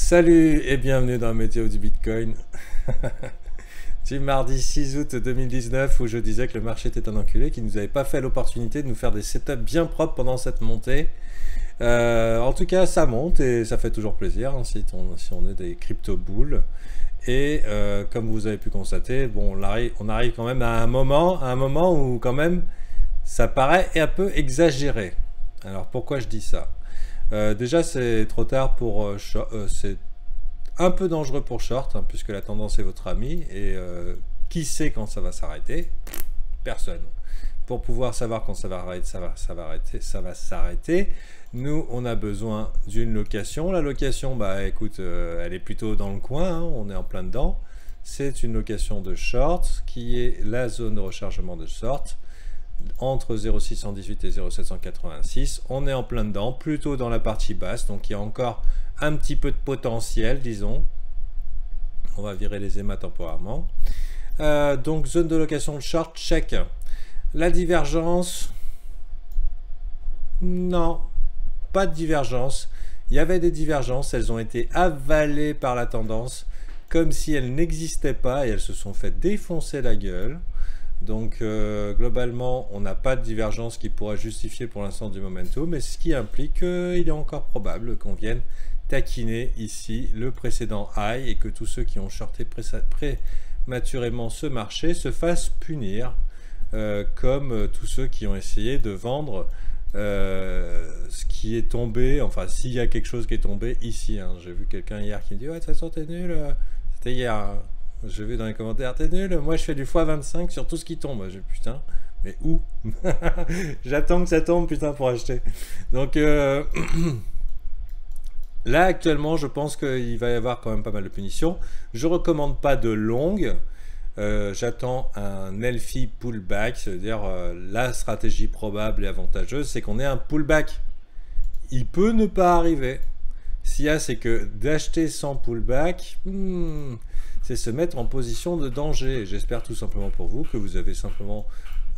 Salut et bienvenue dans la météo du Bitcoin du mardi 6 août 2019 où je disais que le marché était un enculé, qui nous avait pas fait l'opportunité de nous faire des setups bien propres pendant cette montée. En tout cas, ça monte et ça fait toujours plaisir hein, si on est des crypto bulls. Et comme vous avez pu constater, bon, on arrive quand même à un moment où quand même ça paraît un peu exagéré. Alors pourquoi je dis ça? Déjà, c'est trop tard pour c'est un peu dangereux pour short, hein, puisque la tendance est votre ami. Et qui sait quand ça va s'arrêter? Personne. Pour pouvoir savoir quand ça va arrêter, ça va s'arrêter. Nous, on a besoin d'une location. La location, bah écoute, elle est plutôt dans le coin, hein, on est en plein dedans. C'est une location de short qui est la zone de rechargement de short entre 0,618 et 0,786. On est en plein dedans, plutôt dans la partie basse, donc il y a encore un petit peu de potentiel, disons. On va virer les EMA temporairement. Donc zone de location de short, check. La divergence, non, pas de divergence. Il y avait des divergences, elles ont été avalées par la tendance comme si elles n'existaient pas et elles se sont fait défoncer la gueule. Donc globalement, on n'a pas de divergence qui pourrait justifier pour l'instant du momentum, mais ce qui implique qu'il est encore probable qu'on vienne taquiner ici le précédent high et que tous ceux qui ont shorté prématurément ce marché se fassent punir, comme tous ceux qui ont essayé de vendre ce qui est tombé, enfin s'il y a quelque chose qui est tombé ici. Hein. J'ai vu quelqu'un hier qui me dit « Ouais, de toute façon, t'es nul. » C'était hier. Hein. J'ai vu dans les commentaires, t'es nul, moi je fais du x25 sur tout ce qui tombe. J'ai putain, mais où? J'attends que ça tombe, putain, pour acheter. Donc là, actuellement, je pense qu'il va y avoir quand même pas mal de punitions. Je recommande pas de longue. J'attends un healthy pullback, c'est-à-dire la stratégie probable et avantageuse, c'est qu'on ait un pullback. Il peut ne pas arriver. S'il y a, c'est que d'acheter sans pullback, c'est se mettre en position de danger. J'espère tout simplement pour vous que vous avez simplement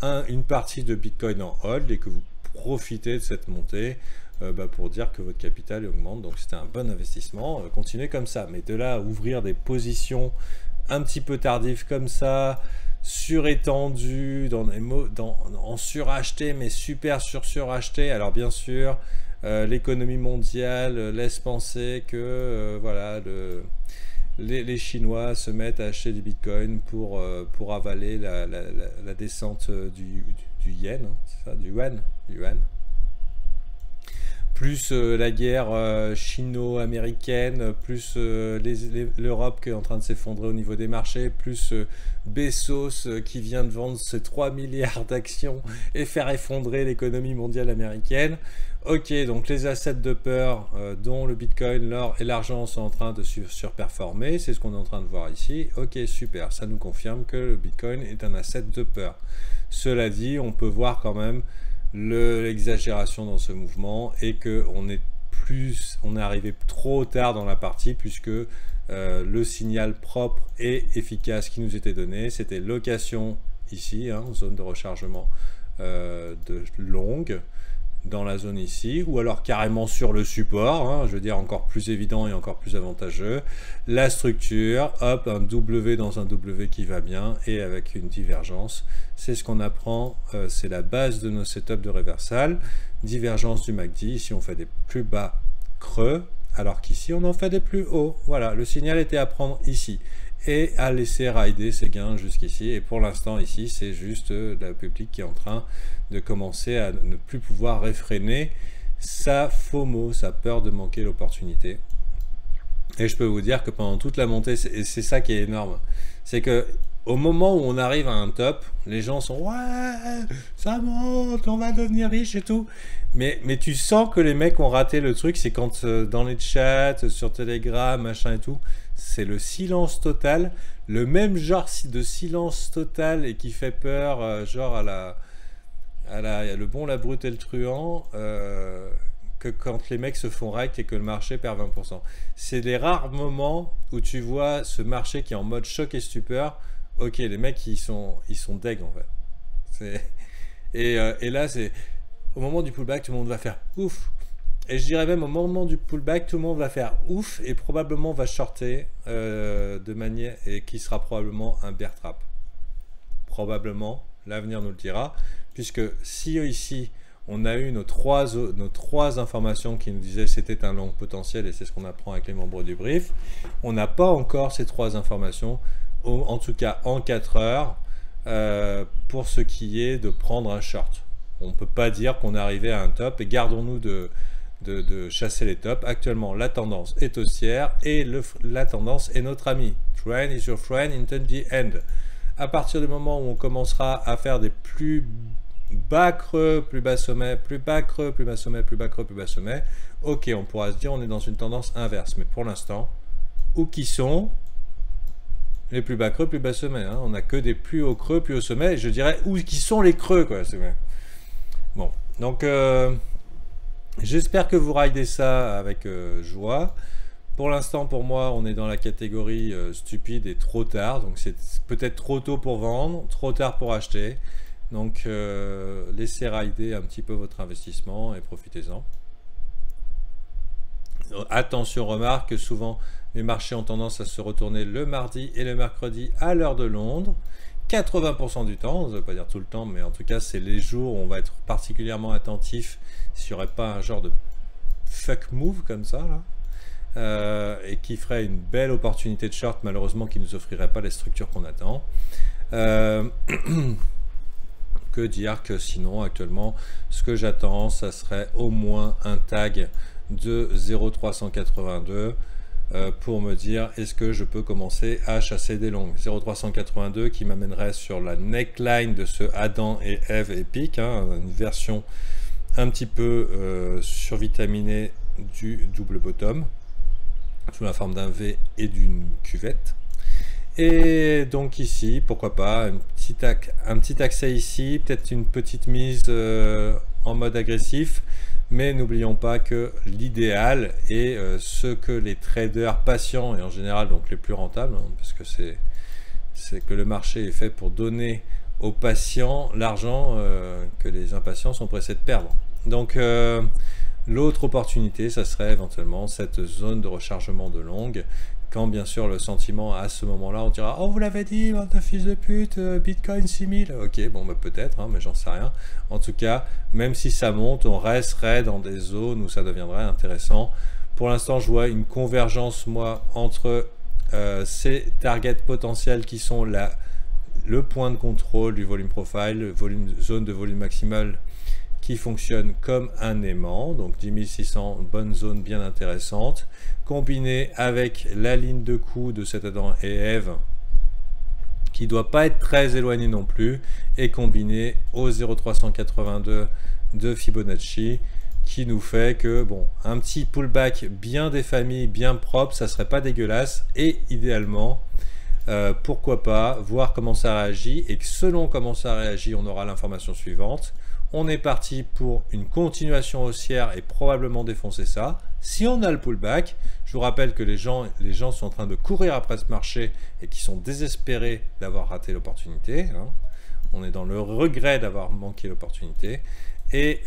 une partie de Bitcoin en hold et que vous profitez de cette montée pour dire que votre capital augmente. Donc c'était un bon investissement. Continuez comme ça. Mais de là à ouvrir des positions un petit peu tardives comme ça, surétendues, en suracheté, mais super suracheté. Alors bien sûr, l'économie mondiale laisse penser que voilà, les Chinois se mettent à acheter du Bitcoin pour avaler la descente du yen, hein, c'est ça, du yuan. Plus la guerre chino-américaine, plus l'Europe qui est en train de s'effondrer au niveau des marchés, plus Bezos qui vient de vendre ses 3 milliards d'actions et faire effondrer l'économie mondiale américaine. Ok, donc les assets de peur dont le Bitcoin, l'or et l'argent sont en train de surperformer, c'est ce qu'on est en train de voir ici. Ok, super, ça nous confirme que le Bitcoin est un asset de peur. Cela dit, on peut voir quand même l'exagération dans ce mouvement et qu'on est arrivé trop tard dans la partie puisque le signal propre et efficace qui nous était donné, c'était location ici, hein, zone de rechargement de longue, dans la zone ici, ou alors carrément sur le support, hein, je veux dire encore plus évident et encore plus avantageux. La structure, hop, un W dans un W qui va bien et avec une divergence. C'est ce qu'on apprend, c'est la base de nos setups de reversal. Divergence du MACD, ici on fait des plus bas creux, alors qu'ici on en fait des plus hauts. Voilà, le signal était à prendre ici et à laisser rider ses gains jusqu'ici. Et pour l'instant ici, c'est juste le public qui est en train de commencer à ne plus pouvoir réfréner sa FOMO, sa peur de manquer l'opportunité. Et je peux vous dire que pendant toute la montée, c'est ça qui est énorme, c'est que au moment où on arrive à un top, les gens sont « Ouais, ça monte, on va devenir riche et tout ». Mais tu sens que les mecs ont raté le truc, c'est quand dans les chats, sur Telegram, machin et tout, c'est le silence total, le même genre de silence total et qui fait peur, genre à le bon, la brute et le truand, que quand les mecs se font rect et que le marché perd 20%. C'est des rares moments où tu vois ce marché qui est en mode choc et stupeur. Ok, les mecs ils sont deg en fait. Et là c'est au moment du pullback, tout le monde va faire ouf. Et je dirais même au moment du pullback, tout le monde va faire ouf et probablement va shorter de manière et qui sera probablement un bear trap. Probablement, l'avenir nous le dira, puisque si ici on a eu nos trois informations qui nous disaient c'était un long potentiel et c'est ce qu'on apprend avec les membres du brief, on n'a pas encore ces 3 informations, en tout cas en 4 heures, pour ce qui est de prendre un short. On ne peut pas dire qu'on est arrivé à un top et gardons-nous de chasser les tops. Actuellement, la tendance est haussière et la tendance est notre ami. Trend is your friend until the end. À partir du moment où on commencera à faire des plus bas creux, plus bas sommet, plus bas creux, plus bas sommet, plus bas creux, plus bas sommet, ok, on pourra se dire on est dans une tendance inverse. Mais pour l'instant, où qui sont les plus bas creux, plus bas sommet, hein. On n'a que des plus hauts creux, plus hauts sommets. Et je dirais où qui sont les creux, quoi. Bon, donc j'espère que vous ridez ça avec joie. Pour l'instant, pour moi, on est dans la catégorie stupide et trop tard. Donc c'est peut-être trop tôt pour vendre, trop tard pour acheter. Donc laissez rider un petit peu votre investissement et profitez-en. Attention, remarque que souvent les marchés ont tendance à se retourner le mardi et le mercredi à l'heure de Londres. 80% du temps, ça ne veut pas dire tout le temps, mais en tout cas c'est les jours où on va être particulièrement attentif s'il n'y aurait pas un genre de fuck move comme ça là, et qui ferait une belle opportunité de short, malheureusement qui ne nous offrirait pas les structures qu'on attend. Que dire que sinon actuellement ce que j'attends ça serait au moins un tag de 0,382 pour me dire est-ce que je peux commencer à chasser des longues. 0,382 qui m'amènerait sur la neckline de ce Adam et Ève épique, hein, une version un petit peu survitaminée du double bottom sous la forme d'un V et d'une cuvette. Et donc ici, pourquoi pas, un petit accès ici, peut-être une petite mise en mode agressif, mais n'oublions pas que l'idéal est ce que les traders patients, et en général donc les plus rentables, hein, parce que c'est que le marché est fait pour donner aux patients l'argent que les impatients sont pressés de perdre. Donc l'autre opportunité, ça serait éventuellement cette zone de rechargement de longue, quand bien sûr le sentiment à ce moment-là, on dira « Oh, vous l'avez dit, bande de fils de pute, Bitcoin 6000 ». Ok, bon, bah, peut-être, hein, mais j'en sais rien. En tout cas, même si ça monte, on resterait dans des zones où ça deviendrait intéressant. Pour l'instant, je vois une convergence, moi, entre ces targets potentiels qui sont le point de contrôle du volume profile, zone de volume maximal qui fonctionne comme un aimant, donc 10 600, bonne zone bien intéressante, combiné avec la ligne de coup de cet Adam et Ève, qui ne doit pas être très éloigné non plus, et combiné au 0,382 de Fibonacci, qui nous fait que, bon, un petit pullback bien des familles, bien propre, ça serait pas dégueulasse, et idéalement, pourquoi pas, voir comment ça réagit, et que selon comment ça réagit, on aura l'information suivante. On est parti pour une continuation haussière et probablement défoncer ça. Si on a le pullback, je vous rappelle que les gens sont en train de courir après ce marché et qui sont désespérés d'avoir raté l'opportunité, hein. On est dans le regret d'avoir manqué l'opportunité. Et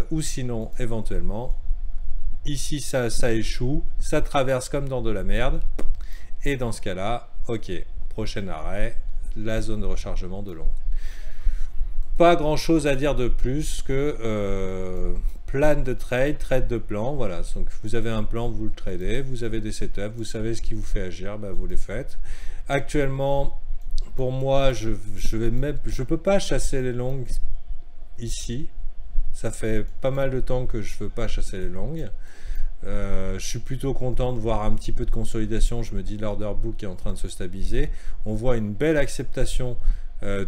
ou sinon, éventuellement, ici ça échoue, ça traverse comme dans de la merde. Et dans ce cas-là, ok, prochain arrêt, la zone de rechargement de long. Pas grand chose à dire de plus que plan de trade de plan. Voilà, donc vous avez un plan, vous le tradez, vous avez des setups, vous savez ce qui vous fait agir, bah, vous les faites. Actuellement, pour moi, je peux pas chasser les longues ici. Ça fait pas mal de temps que je veux pas chasser les longues. Je suis plutôt content de voir un petit peu de consolidation. Je me dis l'order book est en train de se stabiliser. On voit une belle acceptation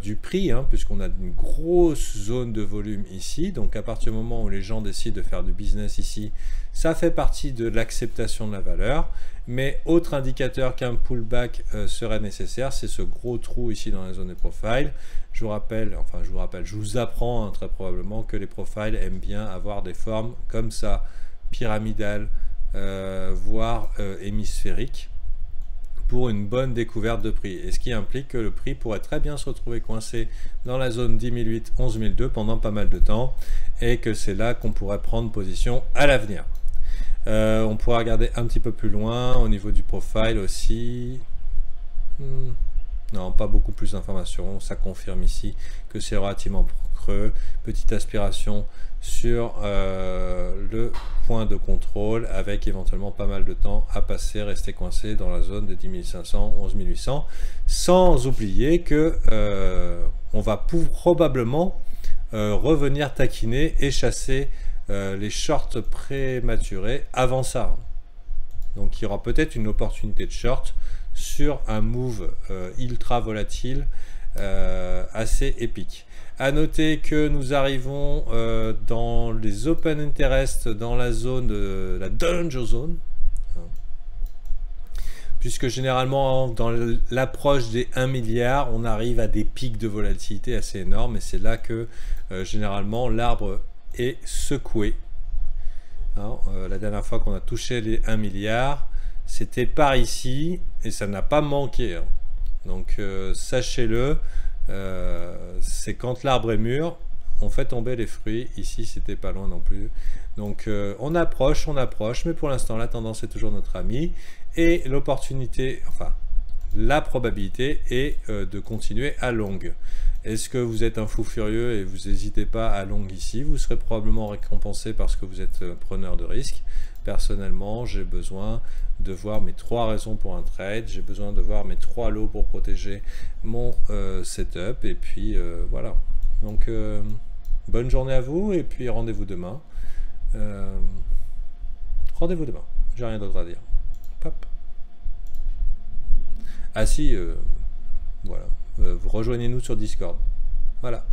du prix, hein, puisqu'on a une grosse zone de volume ici. Donc à partir du moment où les gens décident de faire du business ici, ça fait partie de l'acceptation de la valeur. Mais autre indicateur qu'un pullback serait nécessaire, c'est ce gros trou ici dans la zone de profile. Je vous apprends hein, très probablement que les profiles aiment bien avoir des formes comme ça, pyramidales, voire hémisphériques, pour une bonne découverte de prix. Et ce qui implique que le prix pourrait très bien se retrouver coincé dans la zone 10 008, 11 002 pendant pas mal de temps, et que c'est là qu'on pourrait prendre position à l'avenir. On pourra regarder un petit peu plus loin au niveau du profile aussi. Non, pas beaucoup plus d'informations. Ça confirme ici que c'est relativement creux. Petite aspiration sur le point de contrôle avec éventuellement pas mal de temps à passer, rester coincé dans la zone de 10 500, 11 800. Sans oublier que on va probablement revenir taquiner et chasser les shorts prématurés avant ça. Donc il y aura peut-être une opportunité de short sur un move ultra volatile assez épique. À noter que nous arrivons dans les open interest dans la zone de la danger zone, puisque généralement dans l'approche des 1 milliard on arrive à des pics de volatilité assez énormes, et c'est là que généralement l'arbre est secoué. La dernière fois qu'on a touché les 1 milliard, c'était par ici et ça n'a pas manqué. Donc sachez-le, c'est quand l'arbre est mûr, on fait tomber les fruits. Ici, c'était pas loin non plus. Donc on approche, mais pour l'instant, la tendance est toujours notre ami. Et l'opportunité, enfin, la probabilité est de continuer à longue. Est-ce que vous êtes un fou furieux et vous n'hésitez pas à long ici? Vous serez probablement récompensé parce que vous êtes preneur de risque. Personnellement, j'ai besoin de voir mes 3 raisons pour un trade. J'ai besoin de voir mes 3 lots pour protéger mon setup. Et puis voilà. Donc bonne journée à vous et puis rendez-vous demain. Rendez-vous demain. J'ai rien d'autre à dire. Pop. Ah si, voilà. Vous rejoignez-nous sur Discord. Voilà.